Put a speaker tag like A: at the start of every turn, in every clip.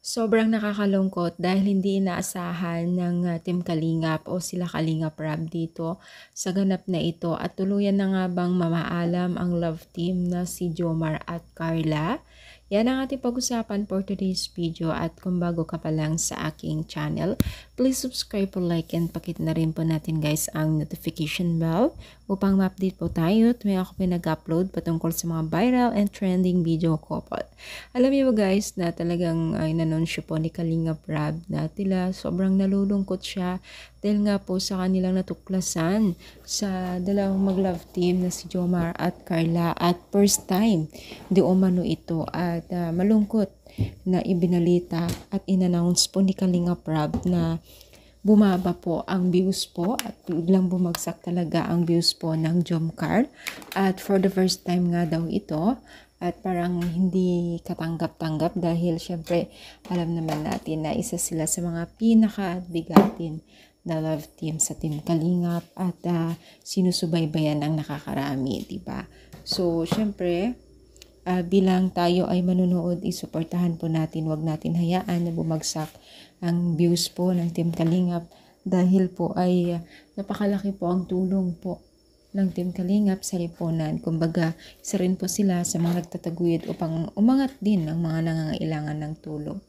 A: Sobrang nakakalungkot dahil hindi inaasahan ng Team Kalingap o sila Kalingap Rab dito sa ganap na ito at tuluyan na nga bang mamaalam ang love team na si Jomar at Carla. Yan ang ating pag-usapan for today's video at kung bago ka pa lang sa aking channel, please subscribe po, like and pakit na rin po natin guys ang notification bell upang ma-update po tayo at may ako pinag-upload patungkol sa mga viral and trending video ko po. Alam niyo ba guys na talagang inanunsyo po ni Kalingap Rab na tila sobrang nalulungkot siya dahil nga po sa kanilang natuklasan sa dalawang mag-love team na si Jomar at Carla at first time di umano ito at malungkot na ibinalita at inannounce po ni Kalingap Rab na bumaba po ang views po at biglang bumagsak talaga ang views po ng Jomcar at for the first time nga daw ito at parang hindi katanggap-tanggap dahil syempre alam naman natin na isa sila sa mga pinakabigatin na love team sa Team Kalingap at sinusubaybayan ang nakakarami, diba? So syempre bilang tayo ay manunood, isuportahan po natin, wag natin hayaan na bumagsak ang views po ng Team Kalingap dahil po ay napakalaki po ang tulong po ng Team Kalingap sa lipunan. Kumbaga, isa rin po sila sa mga nagtataguyod upang umangat din ang mga nangangailangan ng tulong.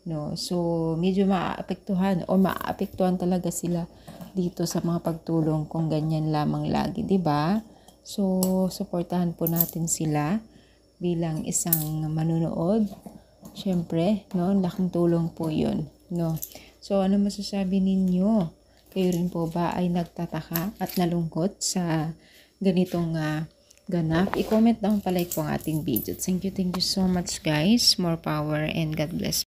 A: No? So, medyo maaapektuhan o maaapektuhan talaga sila dito sa mga pagtulong kung ganyan lamang lagi, 'di ba? So, suportahan po natin sila bilang isang manunood. Syempre, no, laking tulong po 'yun, no. So, ano masasabi ninyo? Kayo rin po ba ay nagtataka at nalungkot sa ganitong ganap? I-comment down palike po ang ating video. Thank you so much guys. More power and God bless.